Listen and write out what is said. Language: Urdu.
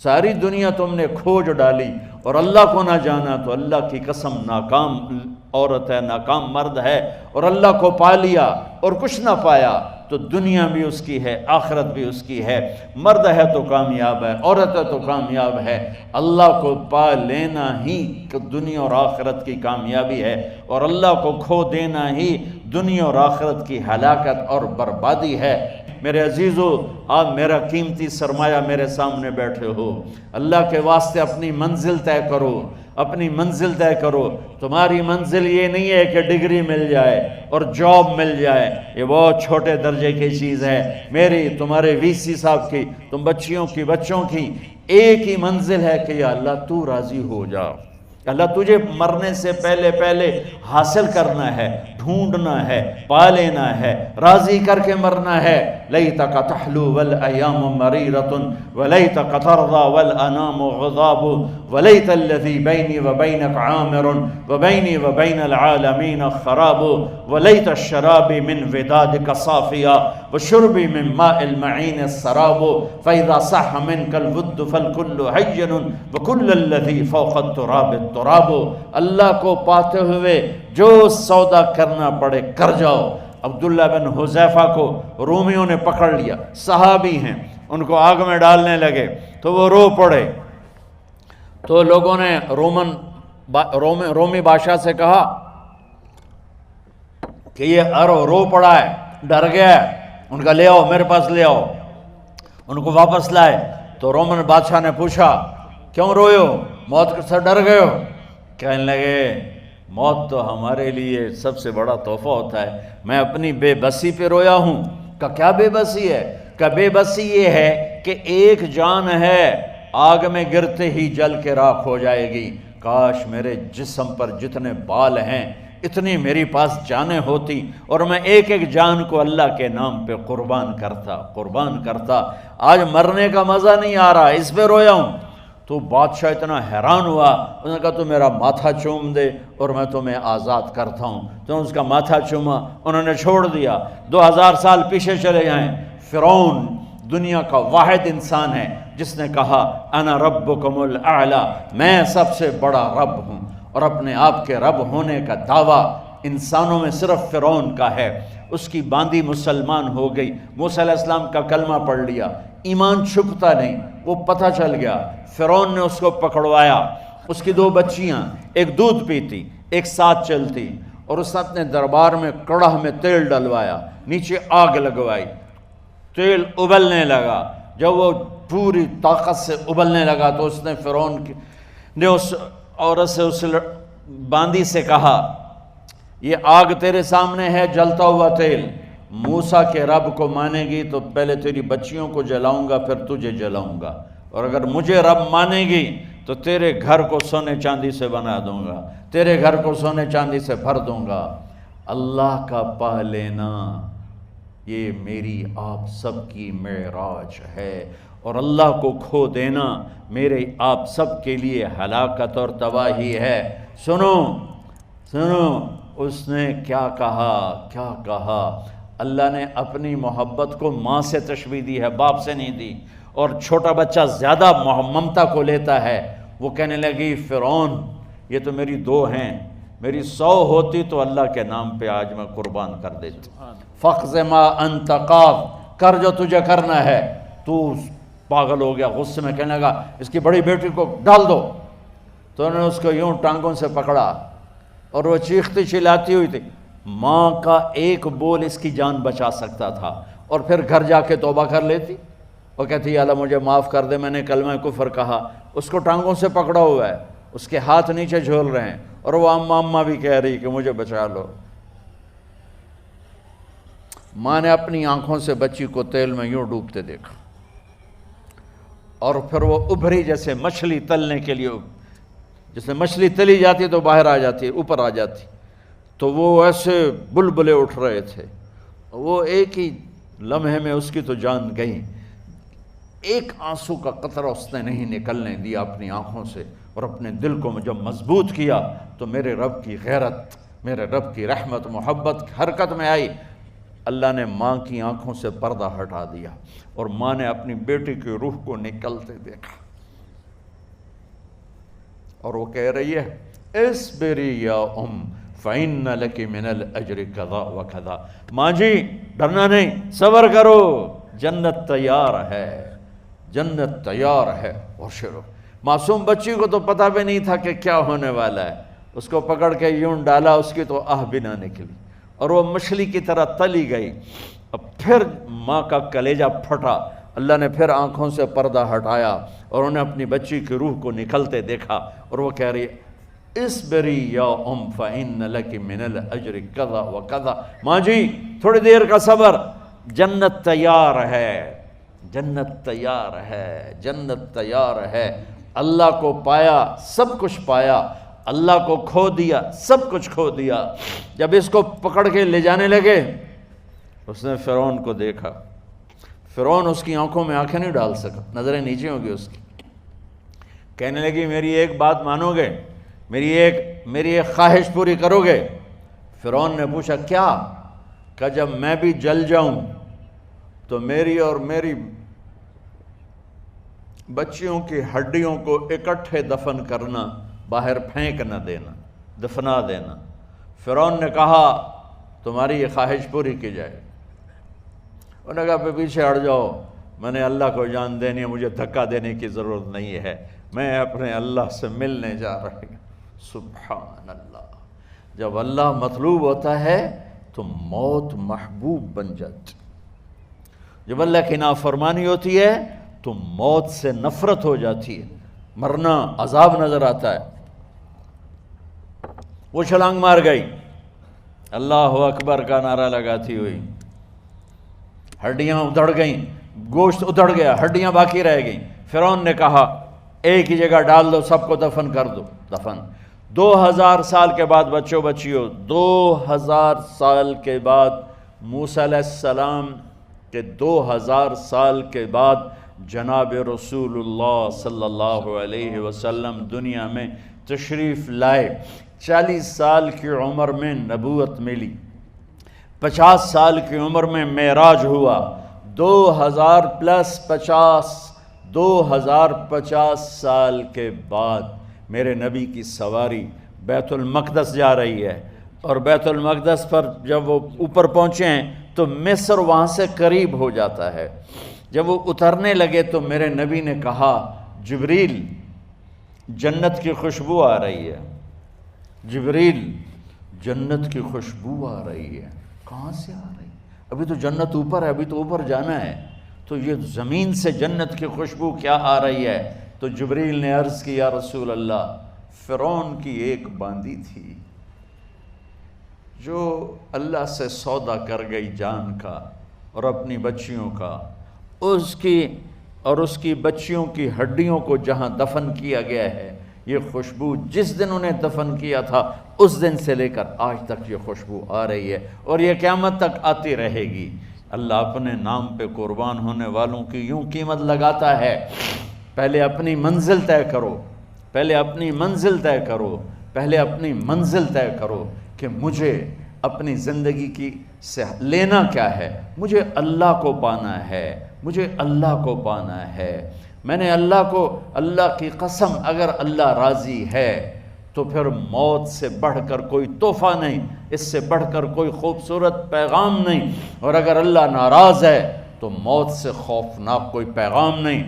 ساری دنیا تم نے کھوج ڈالی اور اللہ کو نہ جانا، تو اللہ کی قسم ناکام عورت ہے، ناکام مرد ہے، اور اللہ کو پا لیا اور کچھ نہ پایا تو دنیا بھی اس کی ہے، آخرت بھی اس کی ہے۔ مرد ہے تو کامیاب ہے، عورت ہے تو کامیاب ہے۔ اللہ کو پا لینا ہی دنیا اور آخرت کی کامیابی ہے، اور اللہ کو کھو دینا ہی دنیا اور آخرت کی ہلاکت اور بربادی ہے۔ میرے عزیزو، آپ میرا قیمتی سرمایہ میرے سامنے بیٹھے ہو، اللہ کے واسطے اپنی منزل طے کرو، اپنی منزل طے کرو۔ تمہاری منزل یہ نہیں ہے کہ ڈگری مل جائے اور جاب مل جائے، یہ بہت چھوٹے درجے کی چیز ہے۔ میری، تمہارے وی سی صاحب کی، تم بچیوں کی، بچوں کی ایک ہی منزل ہے کہ یا اللہ تو راضی ہو جا۔ اللہ تجھے مرنے سے پہلے پہلے حاصل کرنا ہے، ڈھونڈنا ہے، پا لینا ہے، راضی کر کے مرنا ہے۔ لیتک تحلو والایام مریرۃ ولیتک ترضی والانام غضاب ولیت الذی بینی وبینک عامر وبینی وبین العالمین خراب ولیت الشراب من ودادک صافیا وشربی من ماء المعین السراب فاذا صح منک الود فالکل حین وکل الذی فوق التراب التراب۔ اللہ کو پاتے ہوئے جو سودا کرنا پڑے کر جاؤ۔ عبداللہ بن حذیفہ کو رومیوں نے پکڑ لیا، صحابی ہیں، ان کو آگ میں ڈالنے لگے تو وہ رو پڑے، تو لوگوں نے رومی بادشاہ سے کہا کہ یہ رو پڑا ہے، ڈر گیا ہے، ان کا لے آؤ، میرے پاس لے آؤ۔ ان کو واپس لائے تو رومن بادشاہ نے پوچھا کیوں روئے ہو، موت سے ڈر گئے ہو؟ کہنے لگے موت تو ہمارے لیے سب سے بڑا تحفہ ہوتا ہے، میں اپنی بے بسی پہ رویا ہوں۔ کہ کیا بے بسی ہے؟ کہ بے بسی یہ ہے کہ ایک جان ہے، آگ میں گرتے ہی جل کے راکھ ہو جائے گی، کاش میرے جسم پر جتنے بال ہیں اتنی میری پاس جانیں ہوتی اور میں ایک ایک جان کو اللہ کے نام پہ قربان کرتا۔ آج مرنے کا مزہ نہیں آ رہا، اس پہ رویا ہوں۔ تو بادشاہ اتنا حیران ہوا، اس نے کہا تو میرا ماتھا چوم دے اور میں تمہیں آزاد کرتا ہوں۔ تو اس کا ماتھا چوما، انہوں نے چھوڑ دیا۔ 2000 سال پیچھے چلے جائیں، فرعون دنیا کا واحد انسان ہے جس نے کہا انا ربکم الاعلی، میں سب سے بڑا رب ہوں، اور اپنے آپ کے رب ہونے کا دعویٰ انسانوں میں صرف فرعون کا ہے۔ اس کی باندی مسلمان ہو گئی، موسیٰ علیہ السلام کا کلمہ پڑھ لیا، ایمان چھپتا نہیں، وہ پتہ چل گیا۔ فرعون نے اس کو پکڑوایا، اس کی 2 بچیاں، ایک دودھ پیتی ایک ساتھ چلتی، اور اس نے اپنے دربار میں کڑاہ میں تیل ڈلوایا، نیچے آگ لگوائی، تیل ابلنے لگا۔ جب وہ پوری طاقت سے ابلنے لگا تو اس نے فرعون نے اس عورت سے، اس باندی سے کہا یہ آگ تیرے سامنے ہے، جلتا ہوا تیل، موسیٰ کے رب کو مانے گی تو پہلے تیری بچیوں کو جلاؤں گا پھر تجھے جلاؤں گا، اور اگر مجھے رب مانے گی تو تیرے گھر کو سونے چاندی سے بنا دوں گا، تیرے گھر کو سونے چاندی سے بھر دوں گا۔ اللہ کا پا لینا یہ میری آپ سب کی معراج ہے، اور اللہ کو کھو دینا میرے آپ سب کے لیے ہلاکت اور تباہی ہے۔ سنو اس نے کیا کہا۔ اللہ نے اپنی محبت کو ماں سے تشبیہ دی ہے، باپ سے نہیں دی، اور چھوٹا بچہ زیادہ ممتا کو لیتا ہے۔ وہ کہنے لگی فرعون یہ تو میری 2 ہیں، میری 100 ہوتی تو اللہ کے نام پہ آج میں قربان کر دیتی۔ فَقْضِ مَا أَنْتَ قَاضٍ، کر جو تجھے کرنا ہے۔ تو پاگل ہو گیا، غصے میں کہنے لگا اس کی بڑی بیٹی کو ڈال دو۔ تو انہوں نے اس کو یوں ٹانگوں سے پکڑا اور وہ چیختی چلاتی ہوئی تھی۔ ماں کا ایک بول اس کی جان بچا سکتا تھا، اور پھر گھر جا کے توبہ کر لیتی اور کہتی اللہ مجھے معاف کر دے، میں نے کلمہ کفر کہا۔ اس کو ٹانگوں سے پکڑا ہوا ہے، اس کے ہاتھ نیچے جھول رہے ہیں، اور وہ اماں بھی کہہ رہی کہ مجھے بچا لو۔ ماں نے اپنی آنکھوں سے بچی کو تیل میں یوں ڈوبتے دیکھا، اور پھر وہ ابھری جیسے مچھلی تلنے کے لیے، جیسے مچھلی تلی جاتی تو باہر آ جاتی، اوپر آ جاتی، تو وہ ایسے بلبلے اٹھ رہے تھے۔ وہ ایک ہی لمحے میں اس کی تو جان گئی، ایک آنسو کا قطرہ اس نے نہیں نکلنے دیا اپنی آنکھوں سے، اور اپنے دل کو جب مضبوط کیا تو میرے رب کی غیرت، میرے رب کی رحمت محبت حرکت میں آئی۔ اللہ نے ماں کی آنکھوں سے پردہ ہٹا دیا، اور ماں نے اپنی بیٹی کی روح کو نکلتے دیکھا۔ اور وہ کہہ رہی ہے اصبری یا فإن لک من الأجر کذا و کذا، ماں جی ڈرنا نہیں، صبر کرو، جنت تیار ہے، جنت تیار ہے۔ اور شروع معصوم بچی کو تو پتہ بھی نہیں تھا کہ کیا ہونے والا ہے، اس کو پکڑ کے یوں ڈالا، اس کی تو آہ بھی نہ نکلی اور وہ مچھلی کی طرح تلی گئی۔ اب پھر ماں کا کلیجہ پھٹا، اللہ نے پھر آنکھوں سے پردہ ہٹایا اور انہیں اپنی بچی کی روح کو نکلتے دیکھا، اور وہ کہہ رہی ہے اصبری یا فإن لک من الأجر کذا و کذا، ماں جی تھوڑی دیر کا صبر، جنت تیار ہے، جنت تیار ہے، جنت تیار ہے۔ اللہ کو پایا سب کچھ پایا، اللہ کو کھو دیا سب کچھ کھو دیا۔ جب اس کو پکڑ کے لے جانے لگے، اس نے فرعون کو دیکھا، فرعون اس کی آنکھوں میں آنکھیں نہیں ڈال سکا، نظریں نیچے ہوں گی اس کی۔ کہنے لگی میری ایک بات مانو گے، میری ایک خواہش پوری کرو گے؟ فرعون نے پوچھا کیا؟ کہ جب میں بھی جل جاؤں تو میری اور میری بچیوں کی ہڈیوں کو اکٹھے دفن کرنا، باہر پھینک نہ دینا، دفنا دینا۔ فرعون نے کہا تمہاری یہ خواہش پوری کی جائے۔ انہوں نے کہا پیچھے ہٹ جاؤ، میں نے اللہ کو جان دینی ہے، مجھے دھکا دینے کی ضرورت نہیں ہے، میں اپنے اللہ سے ملنے جا رہی ہوں۔ سبحان اللہ، جب اللہ مطلوب ہوتا ہے تو موت محبوب بن جاتی، جب اللہ کی نافرمانی ہوتی ہے تو موت سے نفرت ہو جاتی ہے، مرنا عذاب نظر آتا ہے۔ وہ چھلانگ مار گئی، اللہ اکبر کا نعرہ لگاتی ہوئی، ہڈیاں ادھڑ گئیں، گوشت ادھڑ گیا، ہڈیاں باقی رہ گئیں۔ فرعون نے کہا ایک ہی جگہ ڈال دو، سب کو دفن کر دو۔ دفن 2000 سال کے بعد بچوں بچیوں، 2000 سال کے بعد، موسیٰ علیہ السلام کے 2000 سال کے بعد جناب رسول اللہ صلی اللہ علیہ وسلم دنیا میں تشریف لائے۔ 40 سال کی عمر میں نبوت ملی، 50 سال کی عمر میں معراج ہوا، 2000 پلس 50، 2050 سال کے بعد میرے نبی کی سواری بیت المقدس جا رہی ہے، اور بیت المقدس پر جب وہ اوپر پہنچے ہیں تو مصر وہاں سے قریب ہو جاتا ہے۔ جب وہ اترنے لگے تو میرے نبی نے کہا جبریل جنت کی خوشبو آ رہی ہے، جبریل جنت کی خوشبو آ رہی ہے۔ کہاں سے آ رہی؟ ابھی تو جنت اوپر ہے، ابھی تو اوپر جانا ہے، تو یہ زمین سے جنت کی خوشبو کیا آ رہی ہے؟ تو جبریل نے عرض کی یا رسول اللہ، فرعون کی ایک باندی تھی جو اللہ سے سودا کر گئی جان کا اور اپنی بچیوں کا، اس کی بچیوں کی ہڈیوں کو جہاں دفن کیا گیا ہے، یہ خوشبو جس دن انہیں دفن کیا تھا اس دن سے لے کر آج تک یہ خوشبو آ رہی ہے، اور یہ قیامت تک آتی رہے گی۔ اللہ اپنے نام پہ قربان ہونے والوں کی یوں قیمت لگاتا ہے، پہلے اپنی منزل طے کرو، پہلے اپنی منزل طے کرو، پہلے اپنی منزل طے کرو کہ مجھے اپنی زندگی کی سے لینا کیا ہے، مجھے اللہ کو پانا ہے، مجھے اللہ کو پانا ہے۔ میں نے اللہ کی قسم، اگر اللہ راضی ہے تو پھر موت سے بڑھ کر کوئی تحفہ نہیں، اس سے بڑھ کر کوئی خوبصورت پیغام نہیں، اور اگر اللہ ناراض ہے تو موت سے خوفناک کوئی پیغام نہیں۔